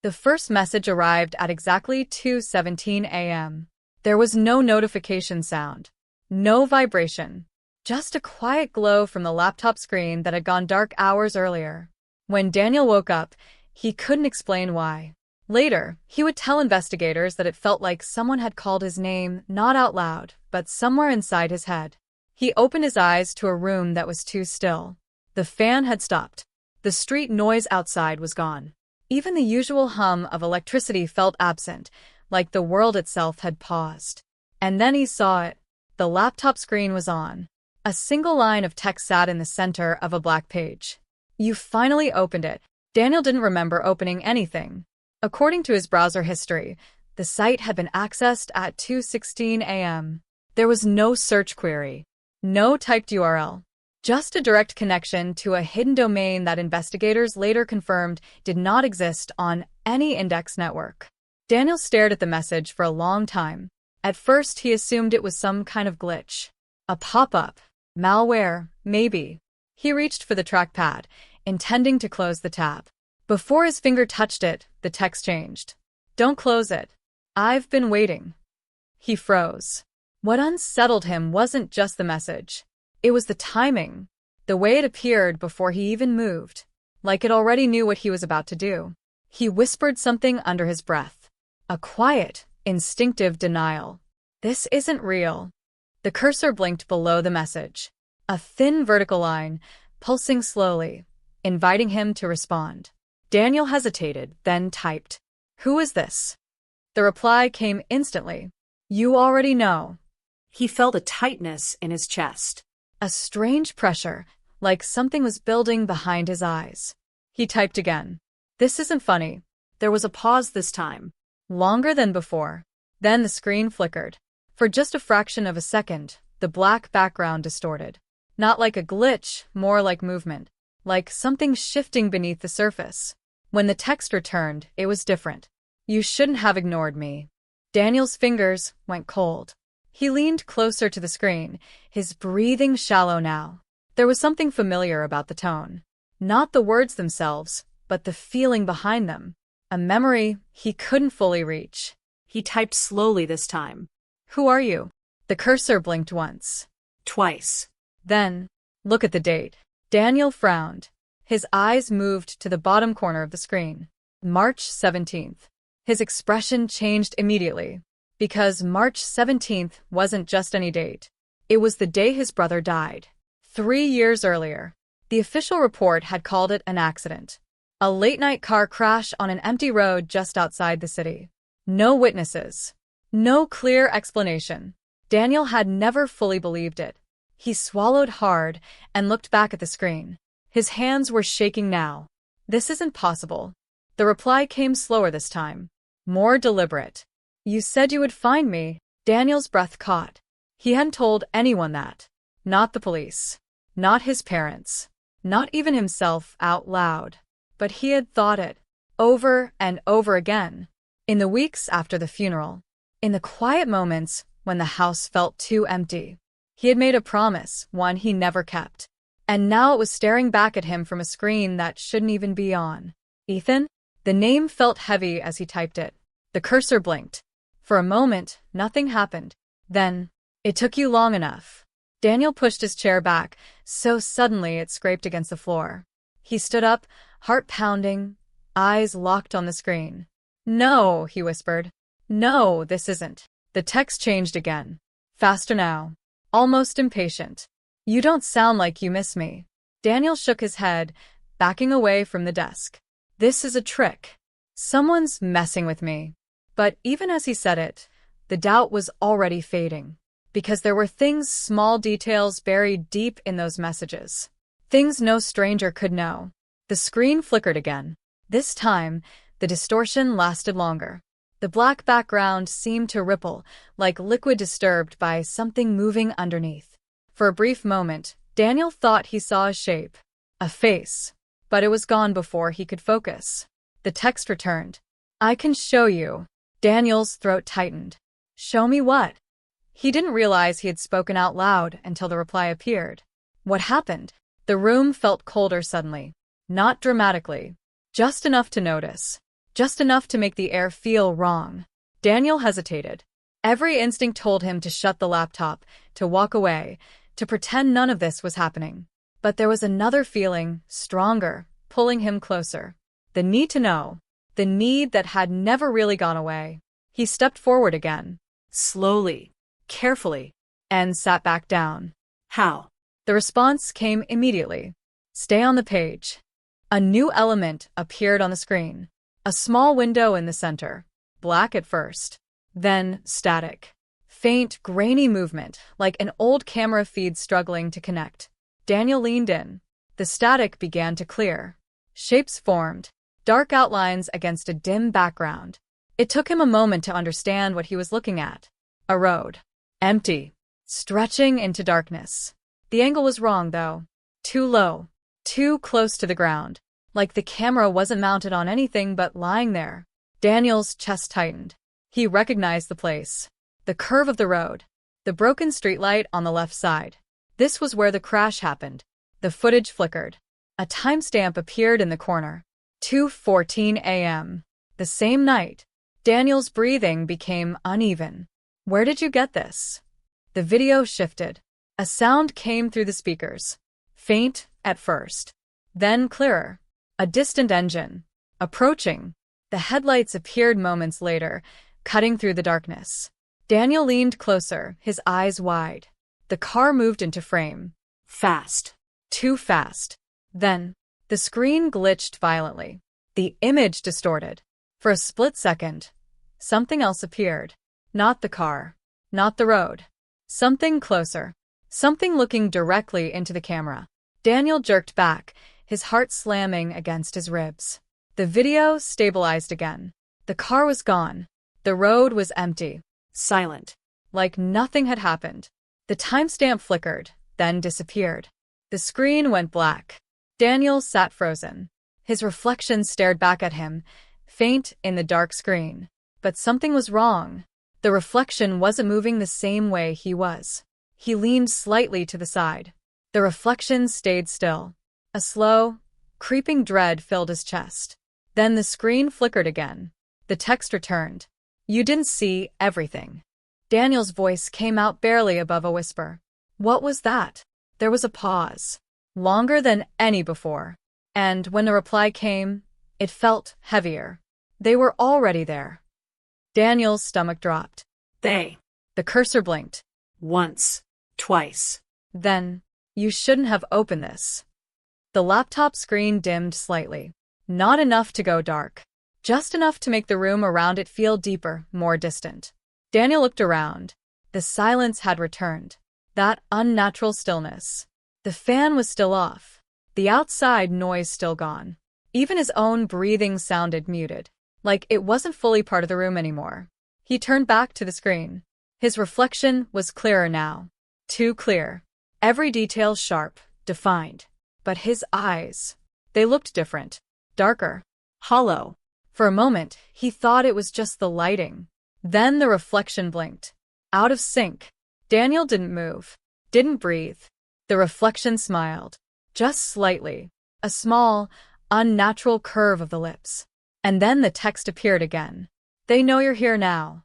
The first message arrived at exactly 2:17 a.m. There was no notification sound, no vibration, just a quiet glow from the laptop screen that had gone dark hours earlier. When Daniel woke up, he couldn't explain why. Later, he would tell investigators that it felt like someone had called his name, not out loud, but somewhere inside his head. He opened his eyes to a room that was too still. The fan had stopped. The street noise outside was gone. Even the usual hum of electricity felt absent, like the world itself had paused. And then he saw it. The laptop screen was on. A single line of text sat in the center of a black page. "You finally opened it." Daniel didn't remember opening anything. According to his browser history, the site had been accessed at 2:16 a.m. There was no search query, no typed URL, just a direct connection to a hidden domain that investigators later confirmed did not exist on any index network. Daniel stared at the message for a long time. At first, he assumed it was some kind of glitch. A pop-up. Malware, maybe. He reached for the trackpad, intending to close the tab. Before his finger touched it, the text changed. "Don't close it. I've been waiting." He froze. What unsettled him wasn't just the message. It was the timing, the way it appeared before he even moved, like it already knew what he was about to do. He whispered something under his breath. A quiet, instinctive denial. "This isn't real." The cursor blinked below the message. A thin vertical line, pulsing slowly, inviting him to respond. Daniel hesitated, then typed, "Who is this?" The reply came instantly. "You already know." He felt a tightness in his chest. A strange pressure, like something was building behind his eyes. He typed again. "This isn't funny." There was a pause this time, longer than before. Then the screen flickered. For just a fraction of a second, the black background distorted. Not like a glitch, more like movement, like something shifting beneath the surface. When the text returned, it was different. "You shouldn't have ignored me." Daniel's fingers went cold. He leaned closer to the screen, his breathing shallow now. There was something familiar about the tone. Not the words themselves, but the feeling behind them. A memory he couldn't fully reach. He typed slowly this time. "Who are you?" The cursor blinked once. Twice. Then, "Look at the date." Daniel frowned. His eyes moved to the bottom corner of the screen. March 17th. His expression changed immediately. Because March 17th wasn't just any date. It was the day his brother died. 3 years earlier. The official report had called it an accident. A late-night car crash on an empty road just outside the city. No witnesses. No clear explanation. Daniel had never fully believed it. He swallowed hard and looked back at the screen. His hands were shaking now. "This isn't possible." The reply came slower this time. More deliberate. "You said you would find me." Daniel's breath caught. He hadn't told anyone that. Not the police. Not his parents. Not even himself out loud. But he had thought it. Over and over again. In the weeks after the funeral. In the quiet moments when the house felt too empty. He had made a promise, one he never kept. And now it was staring back at him from a screen that shouldn't even be on. "Ethan?" The name felt heavy as he typed it. The cursor blinked. For a moment, nothing happened. Then, "It took you long enough." Daniel pushed his chair back, so suddenly it scraped against the floor. He stood up, heart pounding, eyes locked on the screen. "No," he whispered. "No, this isn't." The text changed again. Faster now. Almost impatient. "You don't sound like you miss me." Daniel shook his head, backing away from the desk. "This is a trick. Someone's messing with me." But even as he said it, the doubt was already fading. Because there were things, small details buried deep in those messages. Things no stranger could know. The screen flickered again. This time, the distortion lasted longer. The black background seemed to ripple, like liquid disturbed by something moving underneath. For a brief moment, Daniel thought he saw a shape. A face. But it was gone before he could focus. The text returned. "I can show you." Daniel's throat tightened. "Show me what?" He didn't realize he had spoken out loud until the reply appeared. What happened? The room felt colder suddenly. Not dramatically. Just enough to notice. just enough to make the air feel wrong. Daniel hesitated. Every instinct told him to shut the laptop, to walk away, to pretend none of this was happening. But there was another feeling, stronger, pulling him closer. The need to know. The need that had never really gone away. He stepped forward again. Slowly, carefully, and sat back down. How? The response came immediately. Stay on the page. A new element appeared on the screen. A small window in the center. Black at first. Then static. Faint, grainy movement, like an old camera feed struggling to connect. Daniel leaned in. The static began to clear. Shapes formed. Dark outlines against a dim background. It took him a moment to understand what he was looking at. A road. Empty. Stretching into darkness. The angle was wrong, though. Too low. Too close to the ground. Like the camera wasn't mounted on anything but lying there. Daniel's chest tightened. He recognized the place. The curve of the road. The broken streetlight on the left side. This was where the crash happened. The footage flickered. A timestamp appeared in the corner. 2:14 a.m. The same night. Daniel's breathing became uneven. Where did you get this? The video shifted. A sound came through the speakers. Faint at first. Then clearer. A distant engine. Approaching. The headlights appeared moments later, cutting through the darkness. Daniel leaned closer, his eyes wide. The car moved into frame. Fast. Too fast. Then, the screen glitched violently. The image distorted. For a split second, something else appeared. Not the car. Not the road. Something closer. Something looking directly into the camera. Daniel jerked back, his heart slamming against his ribs. The video stabilized again. The car was gone. The road was empty. Silent. Like nothing had happened. The timestamp flickered, then disappeared. The screen went black. Daniel sat frozen. His reflection stared back at him, faint in the dark screen. But something was wrong. The reflection wasn't moving the same way he was. He leaned slightly to the side. The reflection stayed still. A slow, creeping dread filled his chest. Then the screen flickered again. The text returned. You didn't see everything. Daniel's voice came out barely above a whisper. What was that? There was a pause. Longer than any before. And when the reply came, it felt heavier. They were already there. Daniel's stomach dropped. They. The cursor blinked. Once. Twice. Then, you shouldn't have opened this. The laptop screen dimmed slightly. Not enough to go dark. Just enough to make the room around it feel deeper, more distant. Daniel looked around. The silence had returned. That unnatural stillness. The fan was still off. The outside noise still gone. Even his own breathing sounded muted. Like it wasn't fully part of the room anymore. He turned back to the screen. His reflection was clearer now. Too clear. Every detail sharp, defined. But his eyes, they looked different. Darker. Hollow. For a moment, he thought it was just the lighting. Then the reflection blinked. Out of sync. Daniel didn't move. Didn't breathe. The reflection smiled. Just slightly. A small, unnatural curve of the lips. And then the text appeared again. They know you're here now.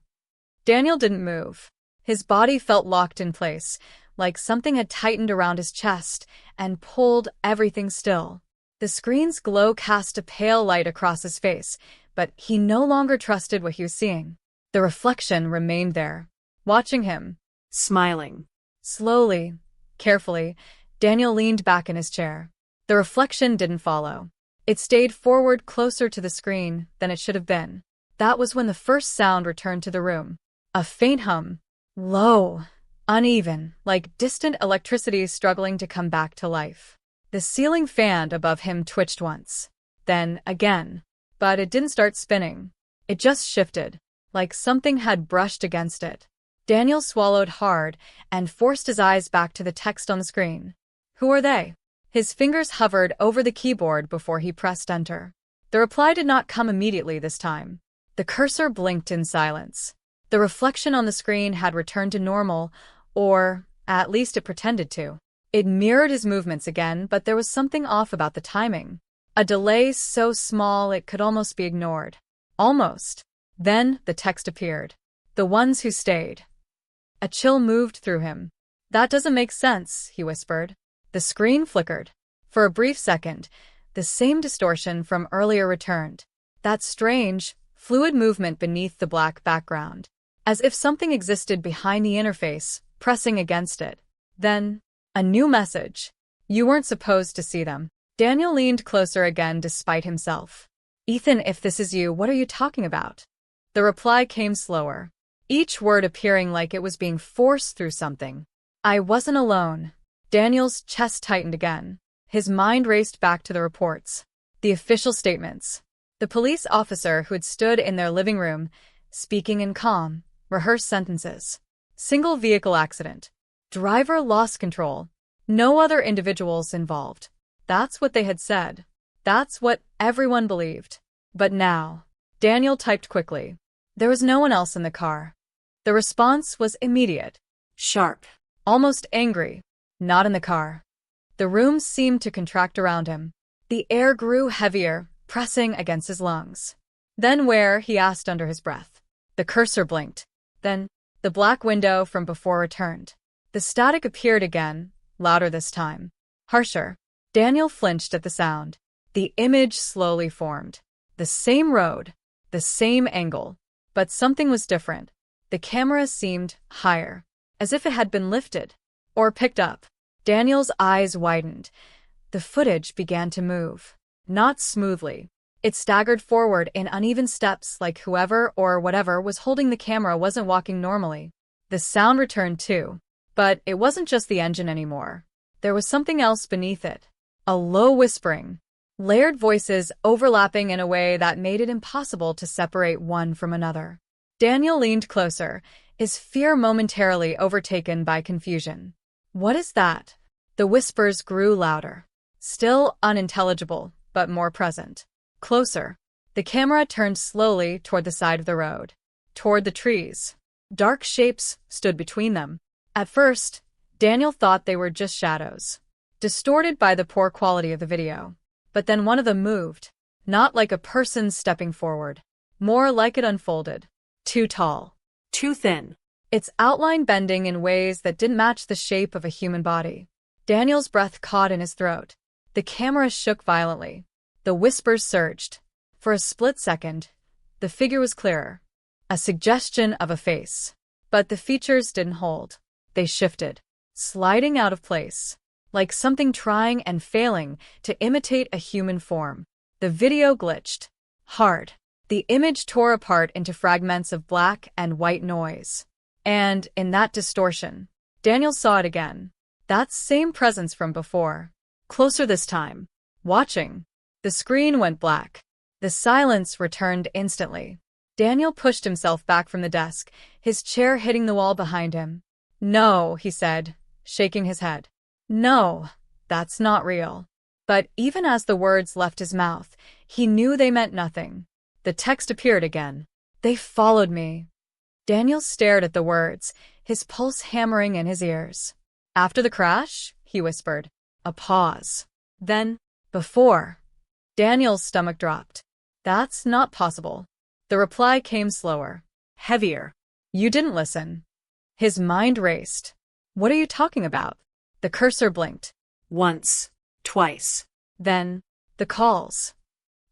Daniel didn't move. His body felt locked in place, like something had tightened around his chest and pulled everything still. The screen's glow cast a pale light across his face, but he no longer trusted what he was seeing. The reflection remained there, watching him. Smiling. Slowly, carefully, Daniel leaned back in his chair. The reflection didn't follow. It stayed forward closer to the screen than it should have been. That was when the first sound returned to the room. A faint hum. Low, uneven, like distant electricity struggling to come back to life. The ceiling fan above him twitched once. Then again. But it didn't start spinning. It just shifted, like something had brushed against it. Daniel swallowed hard and forced his eyes back to the text on the screen. Who are they? His fingers hovered over the keyboard before he pressed enter. The reply did not come immediately this time. The cursor blinked in silence. The reflection on the screen had returned to normal, or at least it pretended to. It mirrored his movements again, but there was something off about the timing. A delay so small it could almost be ignored. Almost. Then the text appeared. The ones who stayed. A chill moved through him. That doesn't make sense, he whispered. The screen flickered. For a brief second, the same distortion from earlier returned. That strange, fluid movement beneath the black background. As if something existed behind the interface, pressing against it. Then, a new message. You weren't supposed to see them. Daniel leaned closer again despite himself. Ethan, if this is you, what are you talking about? The reply came slower, each word appearing like it was being forced through something. I wasn't alone. Daniel's chest tightened again. His mind raced back to the reports. The official statements. The police officer who had stood in their living room, speaking in calm, rehearsed sentences. Single vehicle accident. Driver lost control. No other individuals involved. That's what they had said. That's what everyone believed. But now, Daniel typed quickly. There was no one else in the car. The response was immediate. Sharp. Almost angry. Not in the car. The room seemed to contract around him. The air grew heavier, pressing against his lungs. Then where? He asked under his breath. The cursor blinked. Then, the black window from before returned. The static appeared again, louder this time. Harsher. Daniel flinched at the sound. The image slowly formed. The same road, the same angle. But something was different. The camera seemed higher, as if it had been lifted or picked up. Daniel's eyes widened. The footage began to move. Not smoothly. It staggered forward in uneven steps like whoever or whatever was holding the camera wasn't walking normally. The sound returned too. But it wasn't just the engine anymore. There was something else beneath it. A low whispering. Layered voices overlapping in a way that made it impossible to separate one from another. Daniel leaned closer, his fear momentarily overtaken by confusion. What is that? The whispers grew louder. Still unintelligible, but more present. Closer. The camera turned slowly toward the side of the road. Toward the trees. Dark shapes stood between them. At first, Daniel thought they were just shadows, distorted by the poor quality of the video. But then one of them moved. Not like a person stepping forward. More like it unfolded. Too tall. Too thin. Its outline bending in ways that didn't match the shape of a human body. Daniel's breath caught in his throat. The camera shook violently. The whispers surged. For a split second, the figure was clearer. A suggestion of a face. But the features didn't hold. They shifted, sliding out of place. Like something trying and failing to imitate a human form. The video glitched. Hard. The image tore apart into fragments of black and white noise. And, in that distortion, Daniel saw it again. That same presence from before. Closer this time. Watching. The screen went black. The silence returned instantly. Daniel pushed himself back from the desk, his chair hitting the wall behind him. No, he said, shaking his head. No, that's not real. But even as the words left his mouth, he knew they meant nothing. The text appeared again. They followed me. Daniel stared at the words, his pulse hammering in his ears. After the crash, he whispered. A pause. Then, before. Daniel's stomach dropped. That's not possible. The reply came slower. Heavier. You didn't listen. His mind raced. What are you talking about? The cursor blinked. Once. Twice. Then, the calls.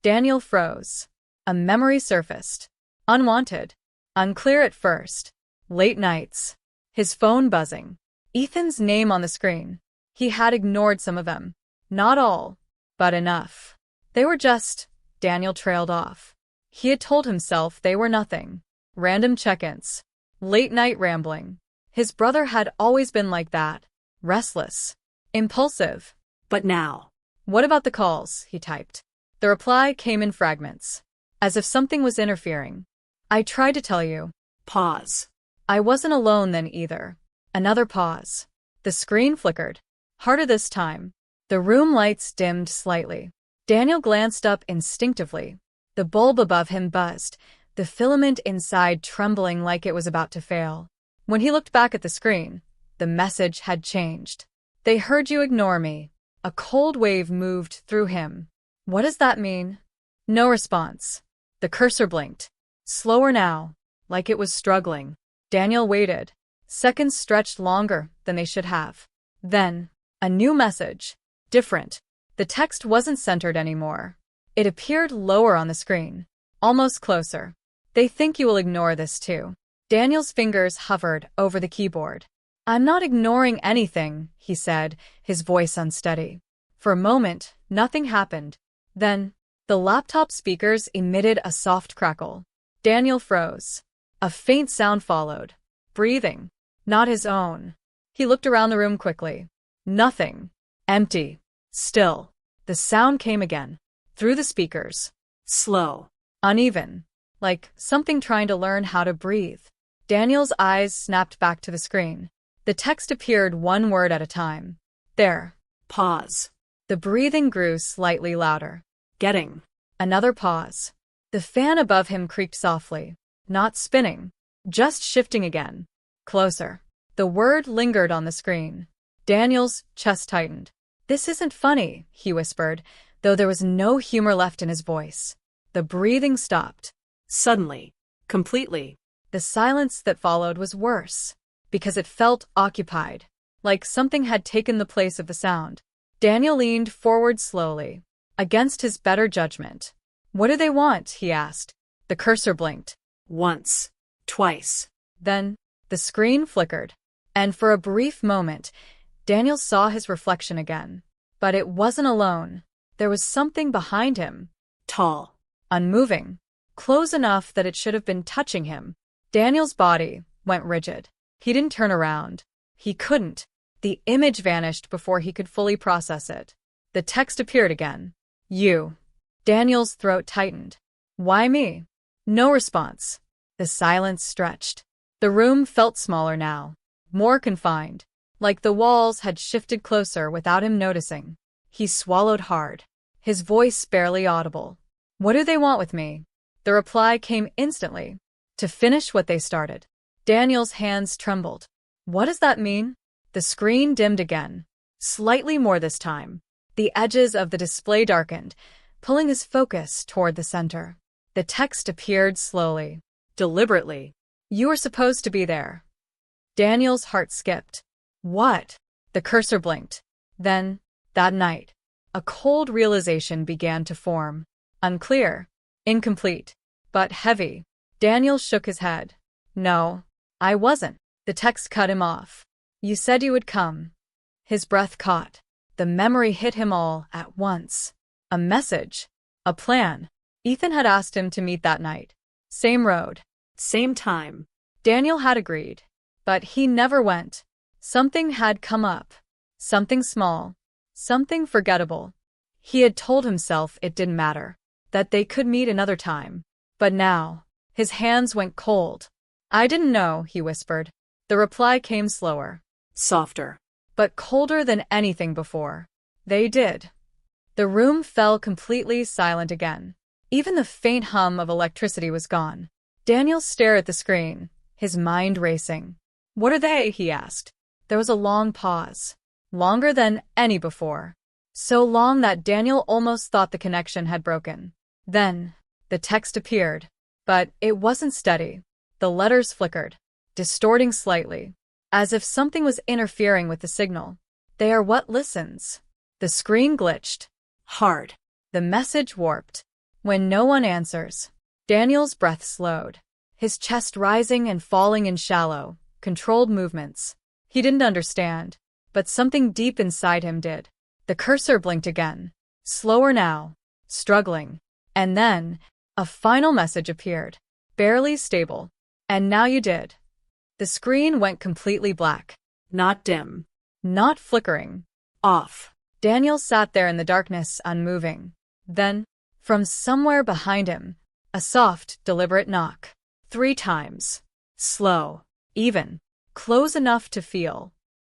Daniel froze. A memory surfaced. Unwanted. Unclear at first. Late nights. His phone buzzing. Ethan's name on the screen. He had ignored some of them. Not all, but enough. They were just, Daniel trailed off. He had told himself they were nothing. Random check-ins. Late-night rambling. His brother had always been like that. Restless. Impulsive. But now. What about the calls? He typed. The reply came in fragments. As if something was interfering. I tried to tell you. Pause. I wasn't alone then either. Another pause. The screen flickered. Harder this time. The room lights dimmed slightly. Daniel glanced up instinctively. The bulb above him buzzed, the filament inside trembling like it was about to fail. When he looked back at the screen, the message had changed. They heard you ignore me. A cold wave moved through him. What does that mean? No response. The cursor blinked. Slower now, like it was struggling. Daniel waited. Seconds stretched longer than they should have. Then, a new message. Different. The text wasn't centered anymore. It appeared lower on the screen. Almost closer. They think you will ignore this too. Daniel's fingers hovered over the keyboard. I'm not ignoring anything, he said, his voice unsteady. For a moment, nothing happened. Then, the laptop speakers emitted a soft crackle. Daniel froze. A faint sound followed. Breathing. Not his own. He looked around the room quickly. Nothing. Empty. Still. The sound came again. Through the speakers. Slow. Uneven. Like something trying to learn how to breathe. Daniel's eyes snapped back to the screen. The text appeared one word at a time. There. Pause. The breathing grew slightly louder. Getting. Another pause. The fan above him creaked softly. Not spinning. Just shifting again. Closer. The word lingered on the screen. Daniel's chest tightened. This isn't funny, he whispered, though there was no humor left in his voice. The breathing stopped. Suddenly. Completely. The silence that followed was worse, because it felt occupied, like something had taken the place of the sound. Daniel leaned forward slowly, against his better judgment. What do they want? He asked. The cursor blinked. Once. Twice. Then, the screen flickered, and for a brief moment, Daniel saw his reflection again. But it wasn't alone. There was something behind him. Tall. Unmoving. Close enough that it should have been touching him. Daniel's body went rigid. He didn't turn around. He couldn't. The image vanished before he could fully process it. The text appeared again. You. Daniel's throat tightened. Why me? No response. The silence stretched. The room felt smaller now, more confined, like the walls had shifted closer without him noticing. He swallowed hard, his voice barely audible. What do they want with me? The reply came instantly. To finish what they started. Daniel's hands trembled. What does that mean? The screen dimmed again, slightly more this time. The edges of the display darkened, pulling his focus toward the center. The text appeared slowly, deliberately. You were supposed to be there. Daniel's heart skipped. What? The cursor blinked. Then, that night, a cold realization began to form. Unclear, incomplete, but heavy. Daniel shook his head. No, I wasn't. The text cut him off. You said you would come. His breath caught. The memory hit him all at once. A message. A plan. Ethan had asked him to meet that night. Same road. Same time. Daniel had agreed. But he never went. Something had come up. Something small. Something forgettable. He had told himself it didn't matter. That they could meet another time. But now, his hands went cold. I didn't know, he whispered. The reply came slower. Softer. But colder than anything before. They did. The room fell completely silent again. Even the faint hum of electricity was gone. Daniel stared at the screen, his mind racing. What are they? He asked. There was a long pause. Longer than any before. So long that Daniel almost thought the connection had broken. Then, the text appeared. But it wasn't steady. The letters flickered, distorting slightly, as if something was interfering with the signal. They are what listens. The screen glitched. Hard. The message warped. When no one answers. Daniel's breath slowed, his chest rising and falling in shallow, controlled movements. He didn't understand, but something deep inside him did. The cursor blinked again, slower now, struggling. And then, a final message appeared, barely stable. And now you did. The screen went completely black. Not dim. Not flickering. Off. Daniel sat there in the darkness, unmoving. Then, from somewhere behind him, a soft, deliberate knock. 3 times. Slow. Even. Close enough to feel.